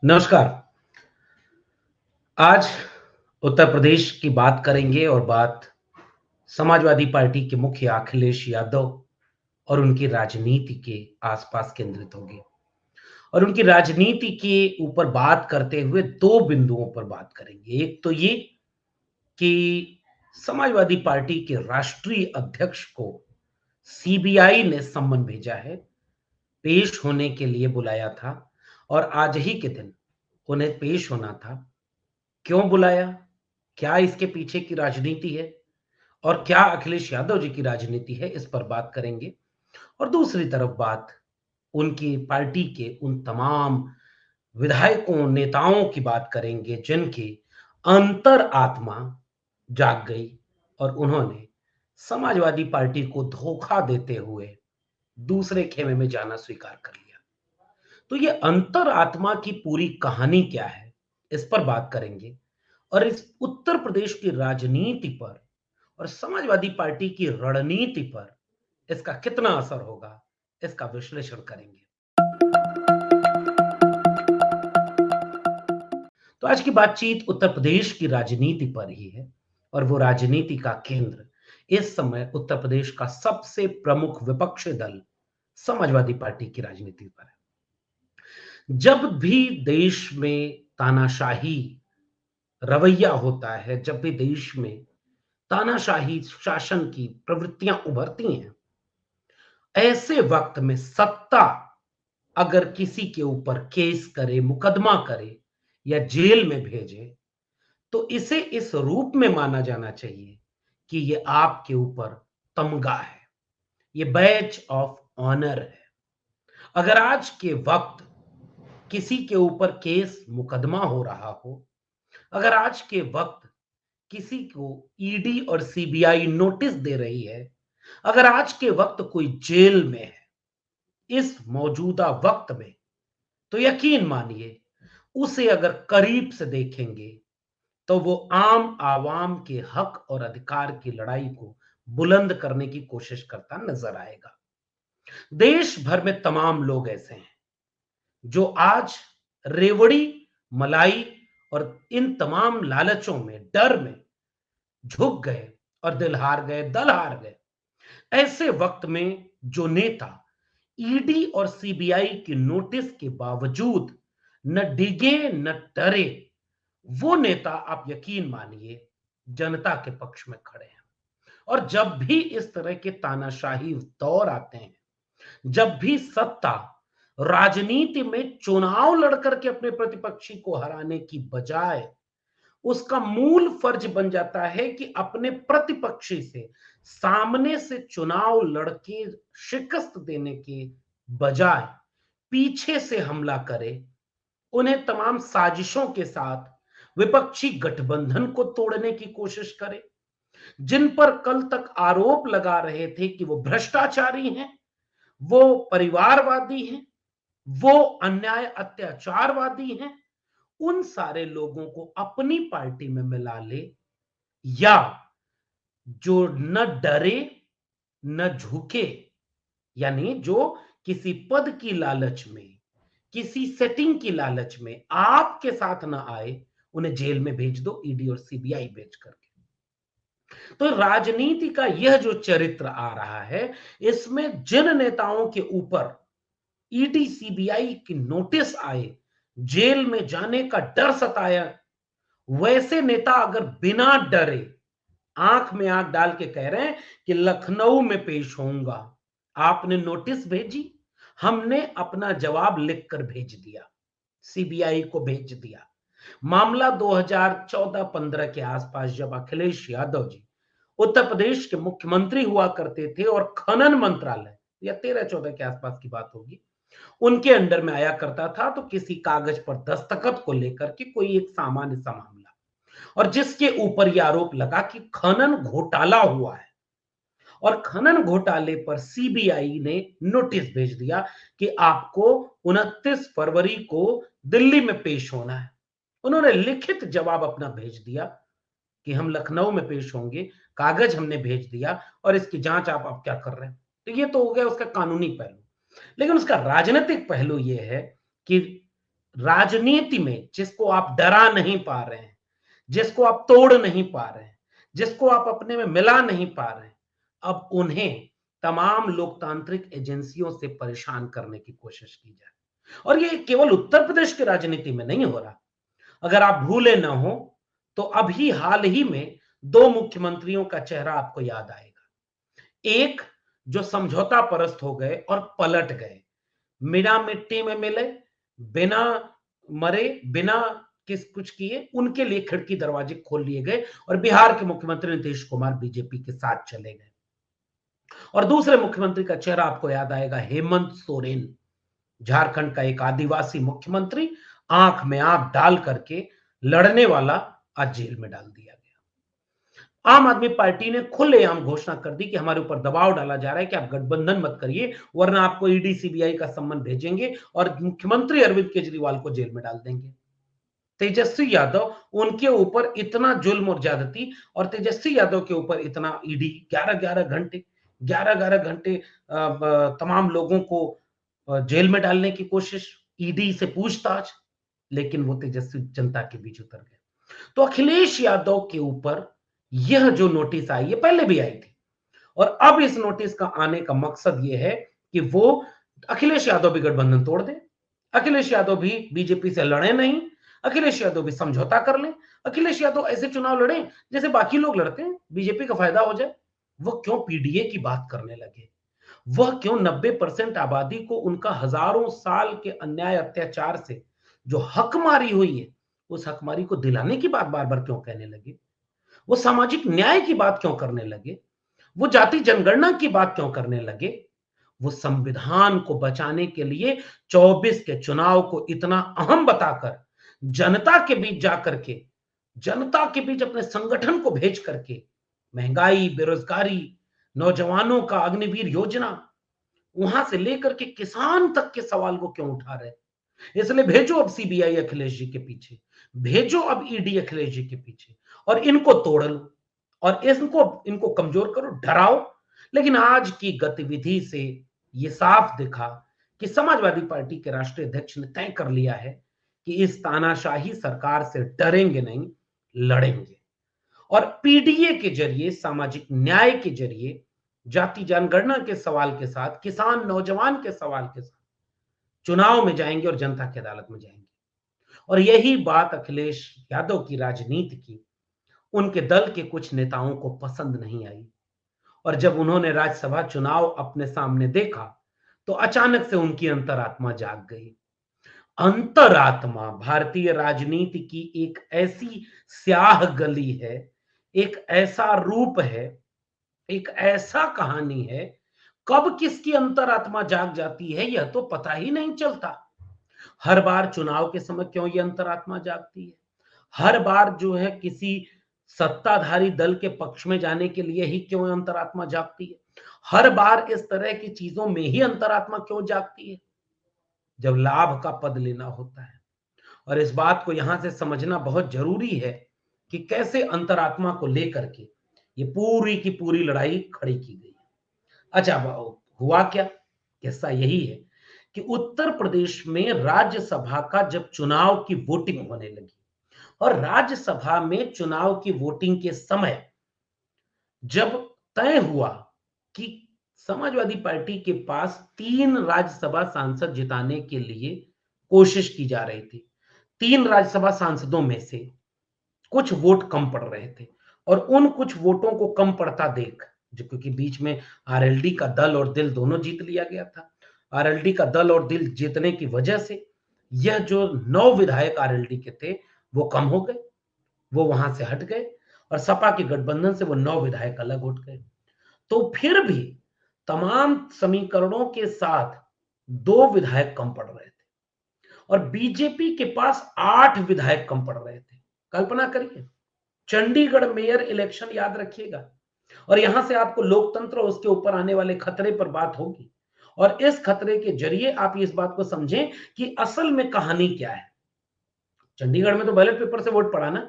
नमस्कार। आज उत्तर प्रदेश की बात करेंगे और बात समाजवादी पार्टी के मुखिया अखिलेश यादव और उनकी राजनीति के आसपास केंद्रित होगी। और उनकी राजनीति के ऊपर बात करते हुए 2 बिंदुओं पर बात करेंगे। एक तो ये कि समाजवादी पार्टी के राष्ट्रीय अध्यक्ष को सीबीआई ने सम्मन भेजा है, पेश होने के लिए बुलाया था और आज ही के दिन उन्हें पेश होना था। क्यों बुलाया? क्या इसके पीछे की राजनीति है? और क्या अखिलेश यादव जी की राजनीति है? इस पर बात करेंगे। और दूसरी तरफ बात उनकी पार्टी के उन तमाम विधायकों, नेताओं की बात करेंगे जिनकी अंतरात्मा जाग गई और उन्होंने समाजवादी पार्टी को धोखा देते हुए दूसरे खेमे में जाना स्वीकार कर लिया। तो ये अंतरात्मा की पूरी कहानी क्या है? इस पर बात करेंगे और इस उत्तर प्रदेश की राजनीति पर और समाजवादी पार्टी की रणनीति पर इसका कितना असर होगा, इसका विश्लेषण करेंगे। तो आज की बातचीत उत्तर प्रदेश की राजनीति पर ही है और वो राजनीति का केंद्र इस समय उत्तर प्रदेश का सबसे प्रमुख विपक्षी दल समाजवादी पार्टी की राजनीति पर है। जब भी देश में तानाशाही रवैया होता है, जब भी देश में तानाशाही शासन की प्रवृत्तियां उभरती हैं, ऐसे वक्त में सत्ता अगर किसी के ऊपर केस करे, मुकदमा करे या जेल में भेजे, तो इसे इस रूप में माना जाना चाहिए कि ये आपके ऊपर तमगा है, ये बैच ऑफ ऑनर है। अगर आज के वक्त किसी के ऊपर केस मुकदमा हो रहा हो, अगर आज के वक्त किसी को ईडी और सीबीआई नोटिस दे रही है, अगर आज के वक्त कोई जेल में है, इस मौजूदा वक्त में, तो यकीन मानिए उसे अगर करीब से देखेंगे तो वो आम आवाम के हक और अधिकार की लड़ाई को बुलंद करने की कोशिश करता नजर आएगा। देश भर में तमाम लोग ऐसे हैं जो आज रेवड़ी, मलाई और इन तमाम लालचों में, डर में झुक गए और दिल हार गए, दल हार गए। ऐसे वक्त में जो नेता ईडी और सीबीआई की नोटिस के बावजूद न डिगे न डरे, वो नेता आप यकीन मानिए जनता के पक्ष में खड़े हैं। और जब भी इस तरह के तानाशाही दौर आते हैं, जब भी सत्ता राजनीति में चुनाव लड़कर के अपने प्रतिपक्षी को हराने की बजाय उसका मूल फर्ज बन जाता है कि अपने प्रतिपक्षी से सामने से चुनाव लड़के शिकस्त देने के बजाय पीछे से हमला करे, उन्हें तमाम साजिशों के साथ विपक्षी गठबंधन को तोड़ने की कोशिश करे, जिन पर कल तक आरोप लगा रहे थे कि वो भ्रष्टाचारी हैं, वो परिवारवादी हैं, वो अन्याय अत्याचारवादी हैं, उन सारे लोगों को अपनी पार्टी में मिला ले, या जो न डरे न झुके, यानी जो किसी पद की लालच में, किसी सेटिंग की लालच में आपके साथ ना आए, उन्हें जेल में भेज दो ईडी और सीबीआई भेज करके। तो राजनीति का यह जो चरित्र आ रहा है, इसमें जिन नेताओं के ऊपर ईडी सीबीआई की नोटिस आए, जेल में जाने का डर सताया, वैसे नेता अगर बिना डरे आंख में आंख डाल के कह रहे हैं कि लखनऊ में पेश होऊंगा, आपने नोटिस भेजी, हमने अपना जवाब लिखकर भेज दिया, सीबीआई को भेज दिया। मामला 2014-15 के आसपास जब अखिलेश यादव जी उत्तर प्रदेश के मुख्यमंत्री हुआ करते थे और खनन मंत्रालय, या 13-14 के आसपास की बात होगी, उनके अंडर में आया करता था, तो किसी कागज पर दस्तखत को लेकर के कोई एक सामान्य सा मामला, और जिसके ऊपर यह आरोप लगा कि खनन घोटाला हुआ है और खनन घोटाले पर सीबीआई ने नोटिस भेज दिया कि आपको 29 फरवरी को दिल्ली में पेश होना है। उन्होंने लिखित जवाब अपना भेज दिया कि हम लखनऊ में पेश होंगे, कागज हमने भेज दिया और इसकी जांच आप क्या कर रहे हैं। तो ये तो हो गया उसका कानूनी पहलू, लेकिन उसका राजनीतिक पहलू ये है कि राजनीति में जिसको आप डरा नहीं पा रहे हैं, जिसको आप तोड़ नहीं पा रहे हैं, जिसको आप अपने में मिला नहीं पा रहे हैं, अब उन्हें तमाम लोकतांत्रिक एजेंसियों से परेशान करने की कोशिश की जाए। और ये केवल उत्तर प्रदेश की राजनीति में नहीं हो रहा। अगर आप भूले ना हो तो अभी हाल ही में दो मुख्यमंत्रियों का चेहरा आपको याद आएगा। एक जो समझौता परस्त हो गए और पलट गए, बिना मिट्टी में मिले, बिना मरे, बिना किस कुछ किए, उनके लिए खिड़की दरवाजे खोल लिए गए और बिहार के मुख्यमंत्री नीतीश कुमार बीजेपी के साथ चले गए। और दूसरे मुख्यमंत्री का चेहरा आपको याद आएगा, हेमंत सोरेन, झारखंड का एक आदिवासी मुख्यमंत्री, आंख में आंख डाल करके लड़ने वाला, आज जेल में डाल दिया गया। आम आदमी पार्टी ने खुलेआम घोषणा कर दी कि हमारे ऊपर दबाव डाला जा रहा है कि आप गठबंधन मत करिए, वरना आपको ईडी सीबीआई का सम्मन भेजेंगे और मुख्यमंत्री अरविंद केजरीवाल को जेल में डाल देंगे। तेजस्वी यादव, उनके ऊपर इतना जुल्म और ज्यादती, और तेजस्वी यादव के ऊपर इतना ईडी 11 घंटे तमाम लोगों को जेल में डालने की कोशिश, ईडी से पूछताछ, लेकिन वो तेजस्वी जनता के बीच उतर गए। तो अखिलेश यादव के ऊपर यह जो नोटिस आई, ये पहले भी आई थी, और अब इस नोटिस का आने का मकसद यह है कि वो अखिलेश यादव भी गठबंधन तोड़ दे, अखिलेश यादव भी बीजेपी से लड़े नहीं, अखिलेश यादव भी समझौता कर ले, अखिलेश यादव ऐसे चुनाव लड़े जैसे बाकी लोग लड़ते हैं, बीजेपी का फायदा हो जाए। वो क्यों पीडीए की बात करने लगे? वह क्यों 90% आबादी को उनका हजारों साल के अन्याय अत्याचार से जो हकमारी हुई है, उस हकमारी को दिलाने की बात बार बार क्यों कहने लगे? वो सामाजिक न्याय की बात क्यों करने लगे? वो जाति जनगणना की बात क्यों करने लगे? वो संविधान को बचाने के लिए 24 के चुनाव को इतना अहम बताकर जनता के बीच जाकर के, जनता के बीच अपने संगठन को भेज करके महंगाई, बेरोजगारी, नौजवानों का अग्निवीर योजना, वहां से लेकर के किसान तक के सवाल को क्यों उठा रहे? इसलिए भेजो अब सीबीआई अखिलेश जी के पीछे, भेजो अब ईडी अखिलेश जी के पीछे, और इनको तोड़ लो और इनको इनको कमजोर करो, डराओ। लेकिन आज की गतिविधि से ये साफ दिखा कि समाजवादी पार्टी के राष्ट्रीय अध्यक्ष ने तय कर लिया है कि इस तानाशाही सरकार से डरेंगे नहीं, लड़ेंगे। और पीडीए के जरिए, सामाजिक न्याय के जरिए, जाति जनगणना के सवाल के साथ, किसान नौजवान के सवाल के साथ चुनाव में जाएंगे और जनता की अदालत में जाएंगे। और यही बात अखिलेश यादव की राजनीति की उनके दल के कुछ नेताओं को पसंद नहीं आई, और जब उन्होंने राज्यसभा चुनाव अपने सामने देखा तो अचानक से उनकी अंतरात्मा जाग गई। अंतरात्मा भारतीय राजनीति की एक ऐसी स्याह गली है, एक ऐसा रूप है, एक ऐसा कहानी है, कब किसकी अंतरात्मा जाग जाती है यह तो पता ही नहीं चलता। हर बार चुनाव के समय क्यों ये अंतरात्मा जागती है? हर बार जो है किसी सत्ताधारी दल के पक्ष में जाने के लिए ही क्यों अंतरात्मा जागती है? हर बार इस तरह की चीजों में ही अंतरात्मा क्यों जागती है? जब लाभ का पद लेना होता है। और इस बात को यहां से समझना बहुत जरूरी है कि कैसे अंतरात्मा को लेकर के ये पूरी की पूरी लड़ाई खड़ी की गई। अच्छा, हुआ क्या? किस्सा यही है कि उत्तर प्रदेश में राज्यसभा का जब चुनाव की वोटिंग होने लगी, और राज्यसभा में चुनाव की वोटिंग के समय जब तय हुआ कि समाजवादी पार्टी के पास 3 राज्यसभा सांसद जिताने के लिए कोशिश की जा रही थी, 3 राज्यसभा सांसदों में से कुछ वोट कम पड़ रहे थे, और उन कुछ वोटों को कम पड़ता देख, जो क्योंकि बीच में आरएलडी का दल और दिल दोनों जीत लिया गया था, आरएलडी का दल और दिल जीतने की वजह से यह जो 9 विधायक आरएलडी के थे वो कम हो गए, वो वहां से हट गए, और सपा के गठबंधन से वो 9 विधायक अलग उठ गए। तो फिर भी तमाम समीकरणों के साथ 2 विधायक कम पड़ रहे थे, और बीजेपी के पास 8 विधायक कम पड़ रहे थे। कल्पना करिए, चंडीगढ़ मेयर इलेक्शन याद रखिएगा, और यहां से आपको लोकतंत्र और उसके ऊपर आने वाले खतरे पर बात होगी, और इस खतरे के जरिए आप इस बात को समझें कि असल में कहानी क्या है। चंडीगढ़ में तो बैलेट पेपर से वोट पड़ा ना,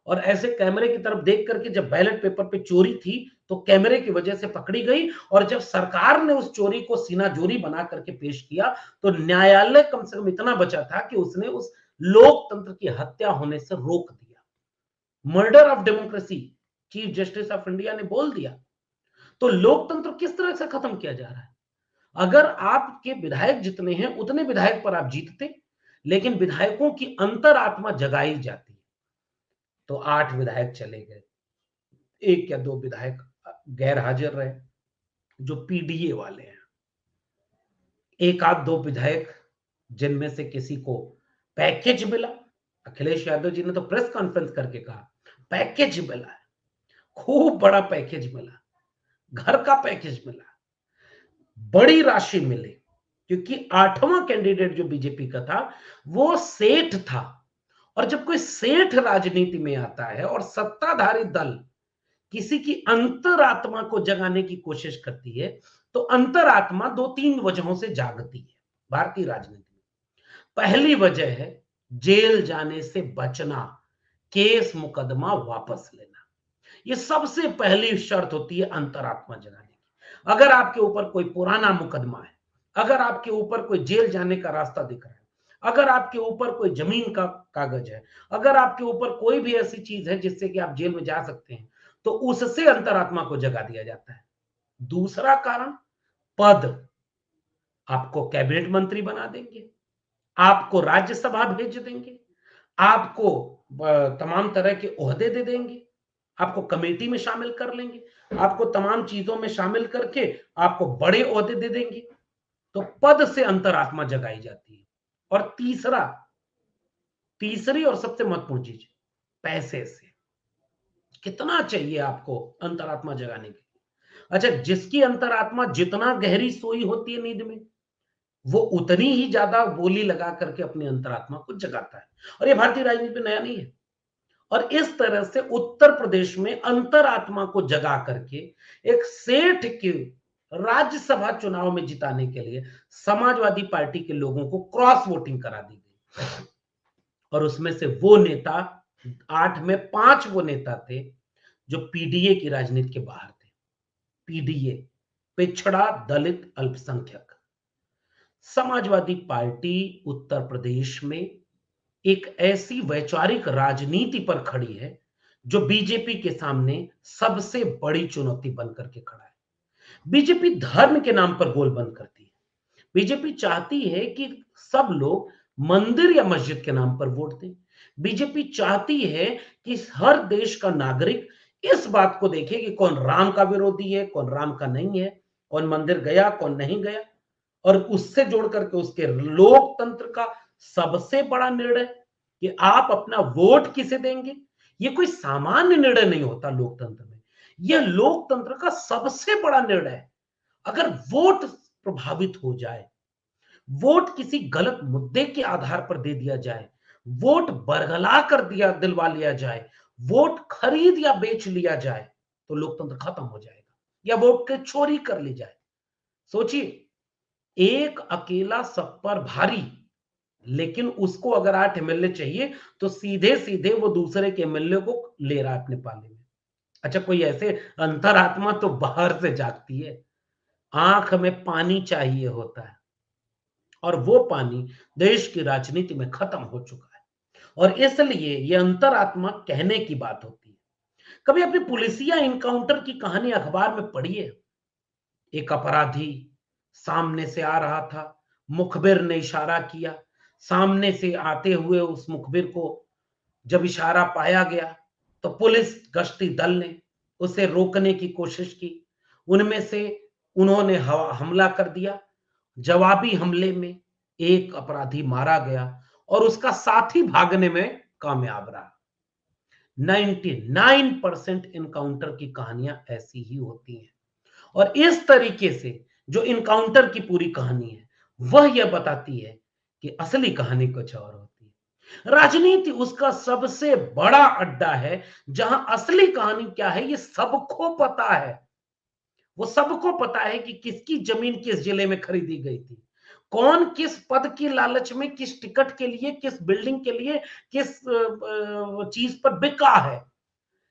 और ऐसे कैमरे की तरफ देख करके जब बैलेट पेपर पे चोरी थी तो कैमरे की वजह से पकड़ी गई, और जब सरकार ने उस चोरी को सीनाजोरी बना करके पेश किया तो न्यायालय कम से कम इतना बचा था कि उसने उस लोकतंत्र की हत्या होने से रोक दिया। Murder of democracy chief justice of India ने बोल दिया। तो लोकतंत्र किस तरह से खत्म किया जा रहा है? अगर आपके विधायक जितने हैं उतने विधायक पर आप जीतते, लेकिन विधायकों की अंतरात्मा जगाई जाती है। तो 8 विधायक चले गए, 1 या 2 विधायक गैर हाजिर रहे जो पीडीए वाले हैं। 1 आध 2 विधायक जिनमें से किसी को पैकेज मिला। अखिलेश यादव जी ने तो प्रेस कॉन्फ्रेंस करके कहा पैकेज मिला है, खूब बड़ा पैकेज मिला, घर का पैकेज मिला, बड़ी राशि मिली, क्योंकि 8वां कैंडिडेट जो बीजेपी का था वो सेठ था। और जब कोई सेठ राजनीति में आता है और सत्ताधारी दल किसी की अंतरात्मा को जगाने की कोशिश करती है, तो अंतरात्मा 2-3 वजहों से जागती है भारतीय राजनीति में। पहली वजह है जेल जाने से बचना, केस मुकदमा वापस लेना। ये सबसे पहली शर्त होती है अंतरात्मा जगाने की। अगर आपके ऊपर कोई पुराना मुकदमा है, अगर आपके ऊपर कोई जेल जाने का रास्ता दिख रहा है, अगर आपके ऊपर कोई जमीन का कागज है, अगर आपके ऊपर कोई भी ऐसी चीज है जिससे कि आप जेल में जा सकते हैं, तो उससे अंतरात्मा को जगा दिया जाता है। दूसरा कारण पद, आपको कैबिनेट मंत्री बना देंगे, आपको राज्यसभा भेज देंगे, आपको तमाम तरह के ओहदे दे देंगे, आपको कमेटी में शामिल कर लेंगे, आपको तमाम चीजों में शामिल करके आपको बड़े ओहदे दे देंगे। तो पद से अंतरात्मा जगाई जाती है। और तीसरी और सबसे महत्वपूर्ण चीज, पैसे से। कितना चाहिए आपको अंतरात्मा जगाने के लिए? अच्छा, जिसकी अंतरात्मा जितना गहरी सोई होती है नींद में, वो उतनी ही ज्यादा बोली लगा करके अपनी अंतरात्मा को जगाता है। और ये भारतीय राजनीति में नया नहीं है। और इस तरह से उत्तर प्रदेश में अंतरात्मा को जगा करके एक सेठ के राज्यसभा चुनाव में जिताने के लिए समाजवादी पार्टी के लोगों को क्रॉस वोटिंग करा दी गई। और उसमें से वो नेता 8 में 5 वो नेता थे जो पीडीए की राजनीति के बाहर थे। पीडीए, पिछड़ा दलित अल्पसंख्यक। समाजवादी पार्टी उत्तर प्रदेश में एक ऐसी वैचारिक राजनीति पर खड़ी है जो बीजेपी के सामने सबसे बड़ी चुनौती बनकर के खड़ा है। बीजेपी धर्म के नाम पर गोल बंद करती है। बीजेपी चाहती है कि सब लोग मंदिर या मस्जिद के नाम पर वोट दें। बीजेपी चाहती है कि हर देश का नागरिक इस बात को देखे कि कौन राम का विरोधी है, कौन राम का नहीं है, कौन मंदिर गया, कौन नहीं गया, और उससे जोड़ करके उसके लोकतंत्र का सबसे बड़ा निर्णय कि आप अपना वोट किसे देंगे। ये कोई सामान्य निर्णय नहीं होता लोकतंत्र में, यह लोकतंत्र का सबसे बड़ा निर्णय है। अगर वोट प्रभावित हो जाए, वोट किसी गलत मुद्दे के आधार पर दे दिया जाए, वोट बरगला कर दिलवा लिया जाए, वोट खरीद या बेच लिया जाए, तो लोकतंत्र खत्म हो जाएगा, या वोट के चोरी कर ली जाए। सोचिए, एक अकेला सब पर भारी, लेकिन उसको अगर 8 एमएलए चाहिए तो सीधे सीधे वो दूसरे के एमएलए को ले रहा है अपने पाले में। अच्छा, कोई ऐसे अंतरात्मा तो बाहर से जागती है। आंख में पानी चाहिए होता है, और वो पानी देश की राजनीति में खत्म हो चुका है। और इसलिए ये अंतरात्मा कहने की बात होती है। कभी अपने पुलिसिया इनकाउंटर की कहानी अखबार में पढ़ी है? एक अपराधी सामने से आ रहा था, मुखबिर ने इशारा किया, सामने से आते हुए उस मुखबिर को जब इशारा पाया गया तो पुलिस गश्ती दल ने उसे रोकने की कोशिश की। उनमें से उन्होंने हमला कर दिया। जवाबी हमले में एक अपराधी मारा गया और उसका साथी भागने में कामयाब रहा। 99% इनकाउंटर की कहानियां ऐसी ही होती हैं। और इस तरीके से जो इनकाउंटर की पूरी कहानी है वह यह बताती है कि असली कहानी कुछ और होती है। राजनीति उसका सबसे बड़ा अड्डा है जहां असली कहानी क्या है ये सबको पता है। वो सबको पता है कि किसकी जमीन किस जिले में खरीदी गई थी, कौन किस पद की लालच में, किस टिकट के लिए, किस बिल्डिंग के लिए, किस चीज पर बिका है,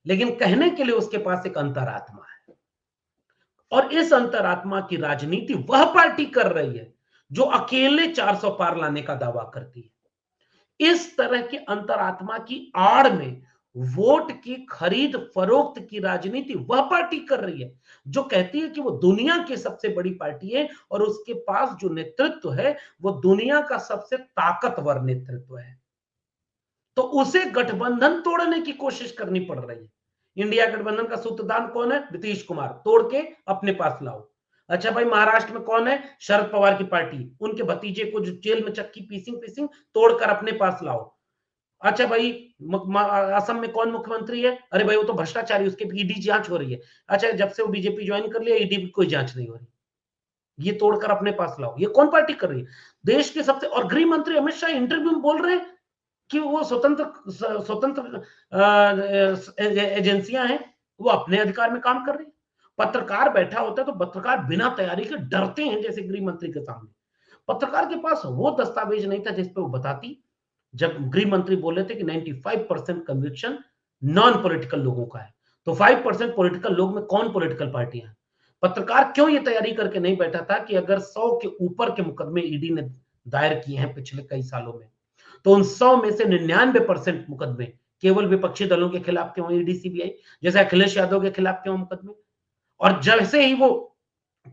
लेकिन कहने के लिए उसके पास एक अंतरात्मा है। और इस अंतरात्मा की राजनीति वह पार्टी कर रही है जो अकेले 400 पार लाने का दावा करती है। इस तरह की अंतरात्मा की आड़ में वोट की खरीद फरोख्त की राजनीति वह पार्टी कर रही है जो कहती है कि वो दुनिया की सबसे बड़ी पार्टी है और उसके पास जो नेतृत्व है वो दुनिया का सबसे ताकतवर नेतृत्व है। तो उसे गठबंधन तोड़ने की कोशिश करनी पड़ रही है। इंडिया गठबंधन का सूत्रधार कौन है? नीतीश कुमार। तोड़ के अपने पास लाओ। अच्छा भाई, महाराष्ट्र में कौन है? शरद पवार की पार्टी। उनके भतीजे को जो जेल में चक्की पीसिंग पीसिंग तोड़कर अपने पास लाओ। अच्छा भाई, असम में कौन मुख्यमंत्री है? अरे भाई वो तो भ्रष्टाचारी, उसके ईडी जांच हो रही है। अच्छा, जब से वो बीजेपी ज्वाइन कर लिया ईडी की कोई जांच नहीं हो रही। ये तोड़कर अपने पास लाओ। ये कौन पार्टी कर रही है? देश के सबसे, और गृह मंत्री अमित शाह इंटरव्यू में बोल रहे हैं कि वो स्वतंत्र एजेंसियां हैं, वो अपने अधिकार में काम कर रही है। पत्रकार बैठा होता है तो पत्रकार बिना तैयारी के डरते हैं जैसे गृह मंत्री के सामने। पत्रकार के पास वो दस्तावेज नहीं था जिसपे वो बताती। जब गृह मंत्री बोले थे कि 95% कन्विक्शन नॉन पॉलिटिकल लोगों का है, तो 5% पॉलिटिकल लोग में कौन पॉलिटिकल पार्टियां हैं? पत्रकार क्यों ये तैयारी करके नहीं बैठा था कि अगर 100 के ऊपर के मुकदमे ईडी ने दायर किए हैं पिछले कई सालों में, तो उन 100 में से 99% मुकदमे केवल विपक्षी दलों के खिलाफ क्यों ईडी सीबीआई, जैसे अखिलेश यादव के खिलाफ क्यों मुकदमे, और जैसे ही वो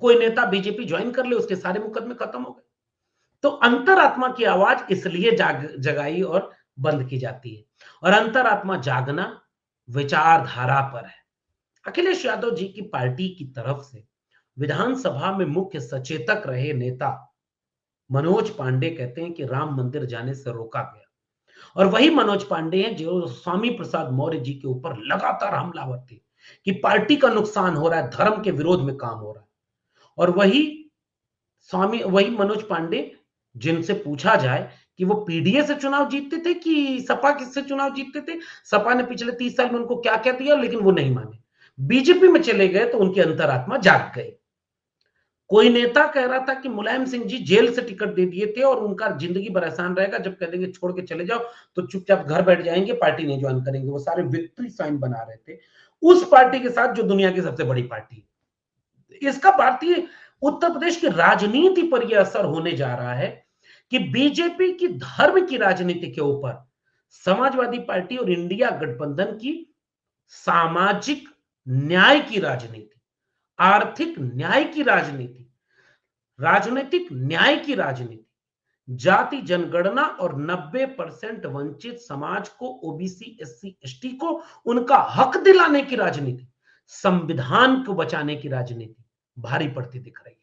कोई नेता बीजेपी ज्वाइन कर ले उसके सारे मुकदमे खत्म हो गए। तो अंतरात्मा की आवाज इसलिए जगाई और बंद की जाती है। और अंतरात्मा जागना विचारधारा पर है। अखिलेश यादव जी की पार्टी की तरफ से विधानसभा में मुख्य सचेतक रहे नेता मनोज पांडे कहते हैं कि राम मंदिर जाने से रोका गया। और वही मनोज पांडे हैं जो स्वामी प्रसाद मौर्य जी के ऊपर लगातार हमलावर थे कि पार्टी का नुकसान हो रहा है, धर्म के विरोध में काम हो रहा है। और वही मनोज पांडे जिनसे पूछा जाए कि वो पीडीए से चुनाव जीतते थे कि सपा किससे चुनाव जीतते थे, सपा ने पिछले 30 साल में उनको क्या क्या दिया, लेकिन वो नहीं माने। बीजेपी में चले गए तो उनकी अंतरात्मा जाग गई। कोई नेता कह रहा था कि मुलायम सिंह जी जेल से टिकट दे दिए थे और उनका जिंदगी भर एहसान रहेगा, जब कह देंगे छोड़ के चले जाओ तो चुपचाप घर बैठ जाएंगे, पार्टी नहीं ज्वाइन करेंगे। वो सारे विक्ट्री साइन बना रहे थे उस पार्टी के साथ जो दुनिया की सबसे बड़ी पार्टी है। इसका भारतीय उत्तर प्रदेश की राजनीति पर यह असर होने जा रहा है कि बीजेपी की धर्म की राजनीति के ऊपर समाजवादी पार्टी और इंडिया गठबंधन की सामाजिक न्याय की राजनीति, आर्थिक न्याय की राजनीति, राजनीतिक न्याय की राजनीति, जाति जनगणना और 90% वंचित समाज को, ओबीसी एससी एसटी को उनका हक दिलाने की राजनीति, संविधान को बचाने की राजनीति भारी पड़ती दिख रही है।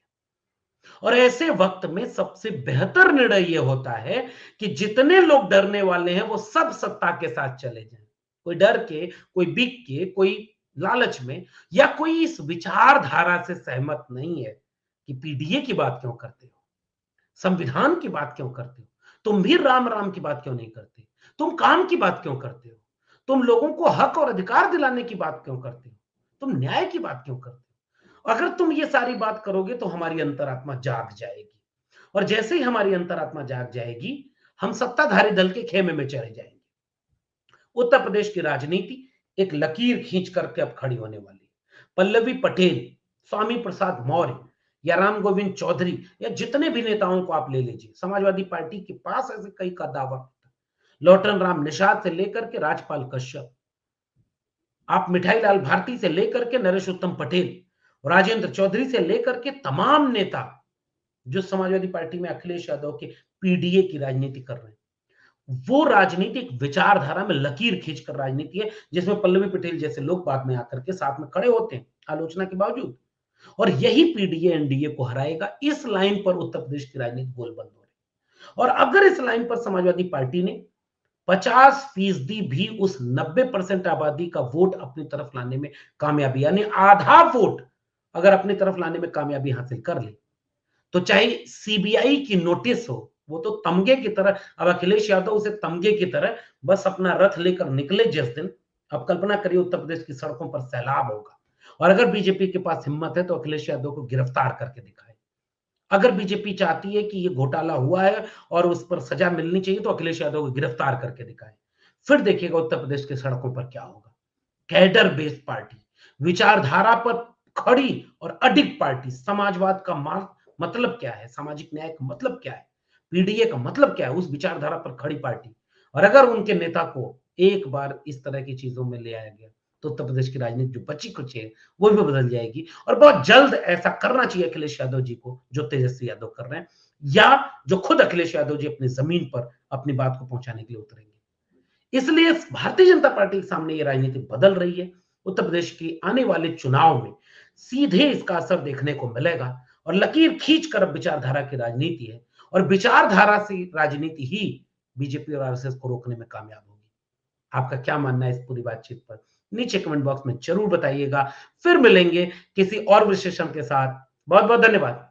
और ऐसे वक्त में सबसे बेहतर निर्णय यह होता है कि जितने लोग डरने वाले हैं वो सब सत्ता के साथ चले जाएं। कोई डर के, कोई बिक के, कोई लालच में, या कोई इस विचारधारा से सहमत नहीं है कि पीडीए की बात क्यों करते हो, संविधान की बात क्यों करते हो, तुम भी राम राम की बात क्यों नहीं करते, तुम काम की बात क्यों करते हो, तुम लोगों को हक और अधिकार दिलाने की बात क्यों करते हो, तुम न्याय की बात क्यों करते हो। अगर तुम ये सारी बात करोगे तो हमारी अंतरात्मा जाग जाएगी, और जैसे ही हमारी अंतरात्मा जाग जाएगी हम सत्ताधारी दल के खेमे में चले जाएंगे। उत्तर प्रदेश की राजनीति एक लकीर खींच करके अब खड़ी होने वाली है। पल्लवी पटेल, स्वामी प्रसाद मौर्य या राम गोविंद चौधरी या जितने भी नेताओं को आप ले लीजिए, समाजवादी पार्टी के पास ऐसे कई का दावा, लौटन राम निषाद से लेकर के राजपाल कश्यप, आप मिठाई लाल भारती से लेकर के नरेश उत्तम पटेल, राजेंद्र चौधरी से लेकर के तमाम नेता जो समाजवादी पार्टी में अखिलेश यादव के पीडीए की राजनीति कर रहे हैं, वो राजनीति एक विचारधारा में लकीर खींचकर राजनीति है जिसमें पल्लवी पटेल जैसे लोग बाद में आकर के साथ में खड़े होते हैं आलोचना के बावजूद, और यही पीडीए एनडीए को हराएगा। इस लाइन पर उत्तर प्रदेश की राजनीति गोल बंद हो रही है। और अगर इस लाइन पर समाजवादी पार्टी ने 50% भी उस 90% आबादी का वोट अपनी तरफ लाने में कामयाबी, यानी आधा वोट अगर अपनी तरफ लाने में कामयाबी हासिल कर ले, तो चाहे सीबीआई की नोटिस हो, वो तो तमगे की तरह, अब अखिलेश यादव उसे तमगे की तरह बस अपना रथ लेकर निकले जिस दिन, अब कल्पना करिए उत्तर प्रदेश की सड़कों पर सैलाब होगा। और अगर बीजेपी के पास हिम्मत है तो अखिलेश यादव को गिरफ्तार करके दिखाए, अगर बीजेपी चाहती है कि ये घोटाला हुआ है और उस पर सजा मिलनी चाहिए तो अखिलेश यादव को गिरफ्तार करके दिखाएं। फिर देखिएगा उत्तर प्रदेश की सड़कों पर क्या होगा। कैडर बेस्ड पार्टी, विचारधारा पर खड़ी और अडिग पार्टी, समाजवाद का मतलब क्या है, सामाजिक न्याय का मतलब क्या है, पीडीए का मतलब क्या है, उस विचारधारा पर खड़ी पार्टी। और अगर उनके नेता को एक बार इस तरह की चीजों में ले आया गया तो उत्तर प्रदेश की राजनीति जो बची कुछ है वो भी बदल जाएगी। और बहुत जल्द ऐसा करना चाहिए अखिलेश यादव जी को जो तेजस्वी यादव कर रहे हैं, या जो खुद अखिलेश यादव जी अपनी जमीन पर अपनी बात को पहुंचाने के लिए उतरेंगे। इसलिए भारतीय जनता पार्टी के सामने ये राजनीति बदल रही है। उत्तर प्रदेश की आने वाले चुनाव में सीधे इसका असर देखने को मिलेगा। और लकीर खींचकर अब विचारधारा की राजनीति है, और विचारधारा से राजनीति ही बीजेपी और आरएसएस को रोकने में कामयाब होगी। आपका क्या मानना है इस पूरी बातचीत पर? नीचे कमेंट बॉक्स में जरूर बताइएगा। फिर मिलेंगे किसी और विशेषण के साथ। बहुत बहुत धन्यवाद।